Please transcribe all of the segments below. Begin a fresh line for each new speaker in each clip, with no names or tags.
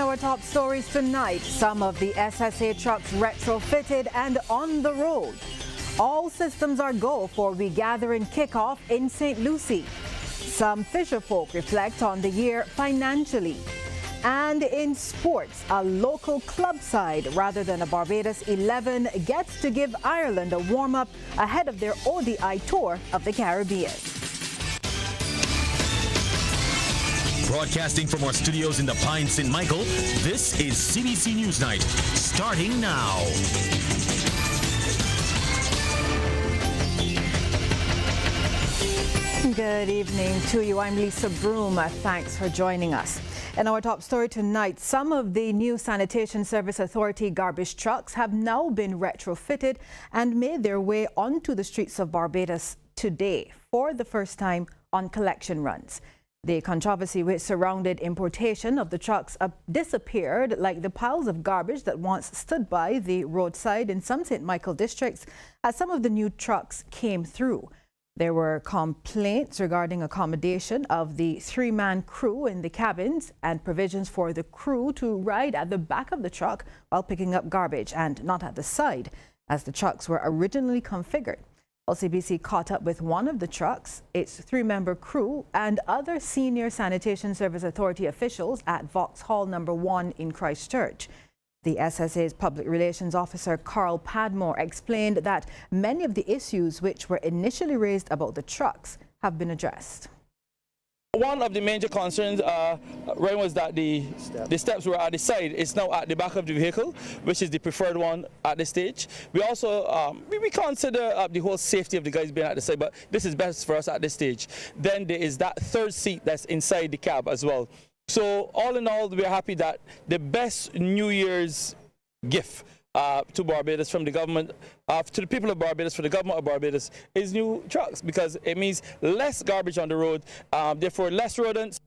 our top stories tonight, some of the SSA trucks retrofitted and on the road. All systems are go for regathering kickoff in St. Lucie. Some fisherfolk reflect on the year financially. And in sports, a local club side rather than a Barbados 11 gets to give Ireland a warm-up ahead of their ODI tour of the Caribbean.
Broadcasting from our studios in the Pine St. Michael, this is CBC Newsnight, starting now.
Good evening to you. I'm Lisa Broom. Thanks for joining us. In our top story tonight, some of the new Sanitation Service Authority garbage trucks have now been retrofitted and made their way onto the streets of Barbados today for the first time on collection runs. The controversy which surrounded importation of the trucks disappeared like the piles of garbage that once stood by the roadside in some St. Michael districts as some of the new trucks came through. There were complaints regarding accommodation of the three-man crew in the cabins and provisions for the crew to ride at the back of the truck while picking up garbage and not at the side, as the trucks were originally configured. LCBC caught up with one of the trucks, its three-member crew, and other senior Sanitation Service Authority officials at Vauxhall No. 1 in Christchurch. The SSA's Public Relations Officer, Carl Padmore, explained that many of the issues which were initially raised about the trucks have been addressed.
One of the major concerns, Ryan, was that the steps were at the side. It's now at the back of the vehicle, which is the preferred one at this stage. We also we consider the whole safety of the guys being at the side, but this is best for us at this stage. Then there is that third seat that's inside the cab as well. So all in all, we're happy that the best New Year's gift to Barbados from the government, to the people of Barbados, for the government of Barbados, is new trucks, because it means less garbage on the road, therefore less rodents.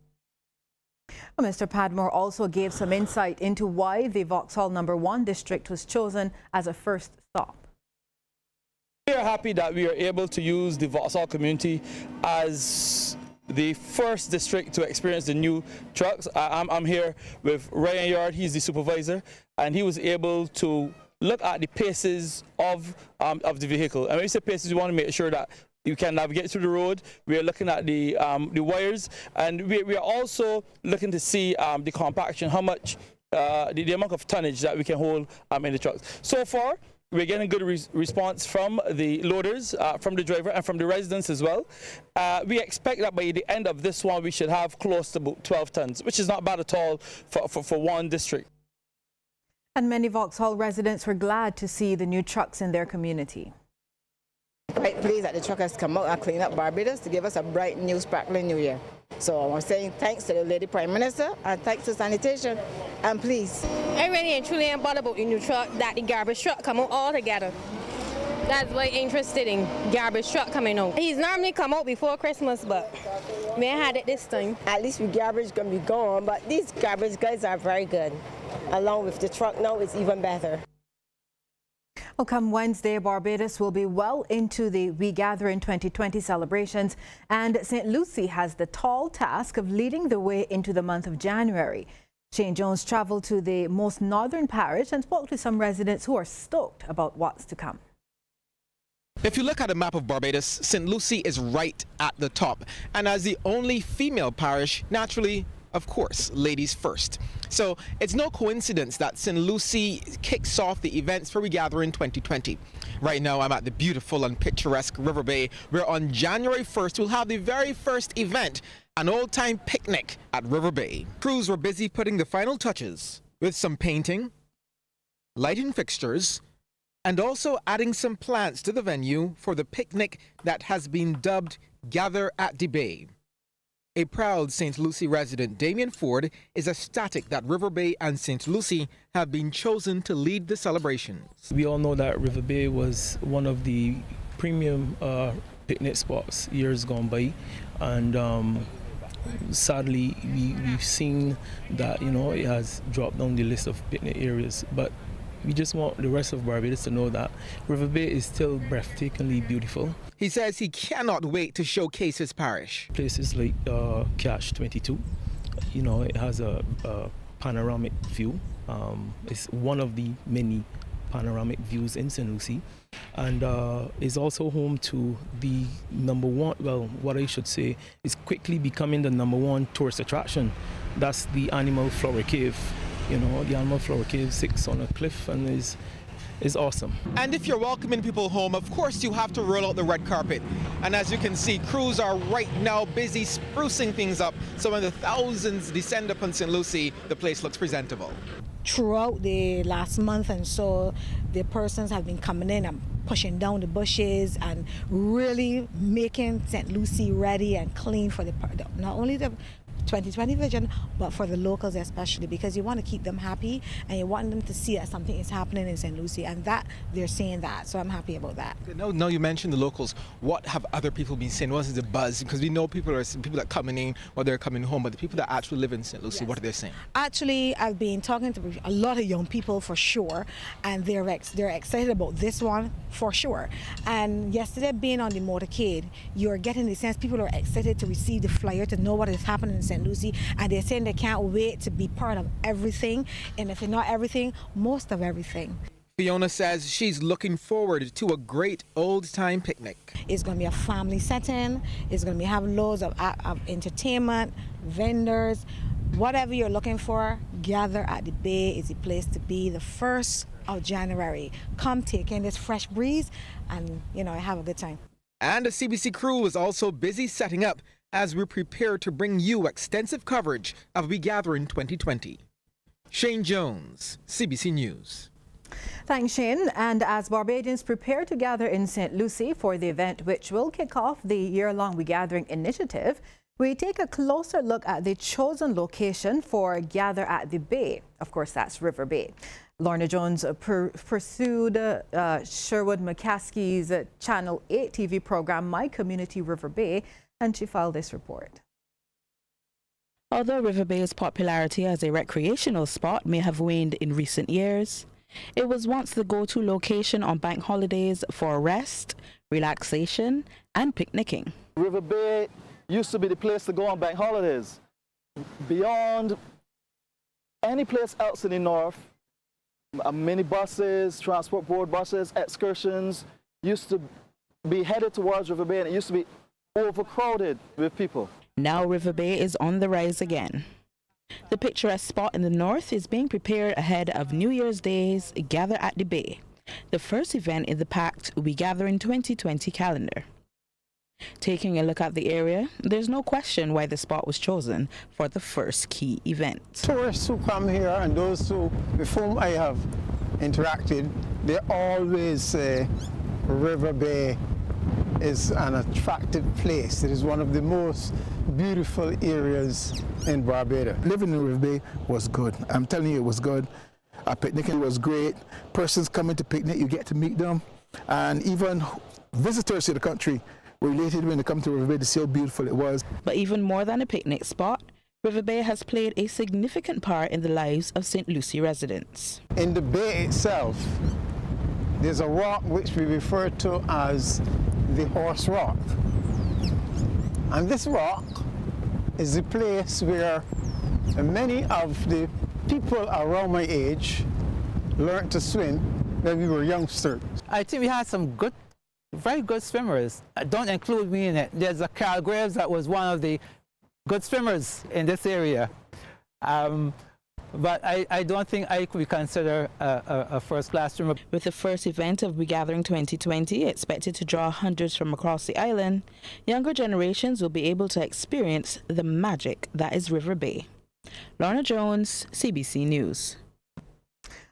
Mr. Padmore also gave some insight into why the Vauxhall No. 1 district was chosen as a first stop.
We are happy that we are able to use the Vauxhall community as the first district to experience the new trucks. I'm here with Ryan Yard, he's the supervisor, and he was able to look at the paces of the vehicle. And when we say paces, we want to make sure that you can navigate through the road. We are looking at the wires, and we are also looking to see the compaction, how much, the amount of tonnage that we can hold in the trucks. So far, we're getting good response from the loaders, from the driver, and from the residents as well. We expect that by the end of this one, we should have close to about 12 tons, which is not bad at all for one district.
And many Vauxhall residents were glad to see the new trucks in their community.
Quite pleased that the truck has come out and cleaned up Barbados to give us a bright, new, sparkling new year. So I'm saying thanks to the Lady Prime Minister and thanks to Sanitation, and please.
I really and truly am bothered about the new truck, that the garbage truck come out all together. That's very interesting, garbage truck coming out. He's normally come out before Christmas, but we ain't had it this time.
At least the garbage gonna be gone, but these garbage guys are very good. Along with the truck now, it's even better.
Well, come Wednesday, Barbados will be well into the Regathering 2020 celebrations, and St. Lucie has the tall task of leading the way into the month of January. Shane Jones traveled to the most northern parish and spoke to some residents who are stoked about what's to come.
If you look at a map of Barbados, St. Lucie is right at the top, and as the only female parish, naturally, of course, ladies first. So it's no coincidence that St. Lucie kicks off the events for Regathering 2020. Right now I'm at the beautiful and picturesque River Bay, where on January 1st we'll have the very first event, an old-time picnic at River Bay. Crews were busy putting the final touches with some painting, lighting fixtures, and also adding some plants to the venue for the picnic that has been dubbed Gather at the Bay. A proud St. Lucie resident, Damien Ford, is ecstatic that River Bay and St. Lucie have been chosen to lead the celebrations.
We all know that River Bay was one of the premium picnic spots years gone by, and sadly we've seen that it has dropped down the list of picnic areas. But we just want the rest of Barbados to know that River Bay is still breathtakingly beautiful.
He says he cannot wait to showcase his parish.
Places like Catch 22, it has a panoramic view. It's one of the many panoramic views in St. Lucie, and is also home to the number one, well, what I should say is quickly becoming the number one tourist attraction. That's the Animal Flower Cave. You know, the Animal Flower Cave sits on a cliff and is awesome.
And if you're welcoming people home, of course you have to roll out the red carpet. And as you can see, crews are right now busy sprucing things up. So when the thousands descend upon St. Lucie, the place looks presentable.
Throughout the last month and so, the persons have been coming in and pushing down the bushes and really making St. Lucie ready and clean for not only the 2020 vision, but for the locals especially, because you want to keep them happy and you want them to see that something is happening in St. Lucie, and that they're saying that, so I'm happy about that.
No, you mentioned the locals. What have other people been saying? What is the buzz? Because we know people that are coming in or they're coming home, but the people that actually live in St. Lucie, yes. What are they saying?
Actually, I've been talking to a lot of young people for sure, and they're excited about this one for sure. And yesterday, being on the motorcade, you're getting the sense people are excited to receive the flyer, to know what is happening in St. Lucie, and they're saying they can't wait to be part of everything, and if not everything, most of everything.
Fiona says she's looking forward to a great old-time picnic.
It's going to be a family setting. It's going to have loads of entertainment, vendors, whatever you're looking for. Gather at the Bay is the place to be. The 1st of January. Come take in this fresh breeze and, have a good time.
And the CBC crew is also busy setting up as we prepare to bring you extensive coverage of WeGather 2020. Shane Jones, CBC News.
Thanks, Shane. And as Barbadians prepare to gather in St. Lucie for the event which will kick off the year-long WeGathering initiative, we take a closer look at the chosen location for Gather at the Bay. Of course, that's River Bay. Lorna Jones pursued Sherwood McCaskey's Channel 8 TV program, My Community River Bay, and she filed this report.
Although River Bay's popularity as a recreational spot may have waned in recent years, it was once the go-to location on bank holidays for rest, relaxation, and picnicking.
River Bay used to be the place to go on bank holidays. Beyond any place else in the north, minibuses, transport board buses, excursions used to be headed towards River Bay, and it used to be overcrowded with people.
Now River Bay is on the rise again. The picturesque spot in the north is being prepared ahead of New Year's Day's Gather at the Bay, the first event in the packed WeGather 2020 calendar. Taking a look at the area, there's no question why the spot was chosen for the first key event.
Tourists who come here and those with whom I have interacted, they always say River Bay is an attractive place. It is one of the most beautiful areas in Barbados. Living in River Bay was good. I'm telling you, it was good. Picnicking was great. Persons coming to picnic, you get to meet them. And even visitors to the country were elated when they come to River Bay to see how beautiful it was.
But even more than a picnic spot, River Bay has played a significant part in the lives of St. Lucie residents.
In the bay itself, there's a rock which we refer to as the Horse Rock. And this rock is the place where many of the people around my age learned to swim when we were youngsters.
I think we had some very good swimmers. Don't include me in it. There's a Carl Graves that was one of the good swimmers in this area. But I don't think I could be considered a first-class swimmer.
With the first event of WeGather 2020 expected to draw hundreds from across the island, younger generations will be able to experience the magic that is River Bay. Lorna Jones, CBC News.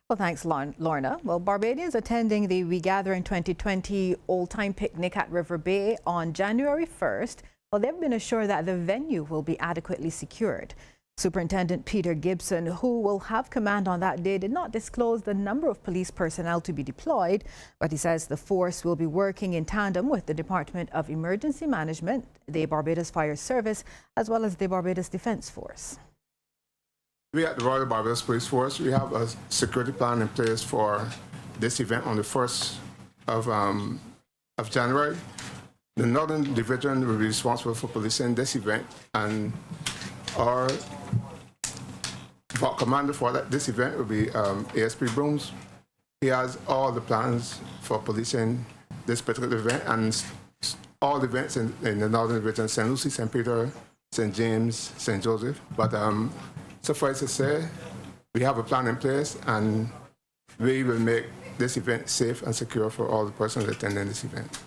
Well, thanks, Lorna. Well, Barbadians attending the WeGather 2020 Old-Time Picnic at River Bay on January 1st, well, they've been assured that the venue will be adequately secured. Superintendent Peter Gibson, who will have command on that day, did not disclose the number of police personnel to be deployed, but he says the force will be working in tandem with the Department of Emergency Management, the Barbados Fire Service, as well as the Barbados Defence Force.
We at the Royal Barbados Police Force, we have a security plan in place for this event on the 1st of January. The Northern Division will be responsible for policing this event, and our vault commander for this event will be ASP Brooms. He has all the plans for policing this particular event and all the events in the northern region, St. Lucie, St. Peter, St. James, St. Joseph. But suffice to say, we have a plan in place and we will make this event safe and secure for all the persons attending this event.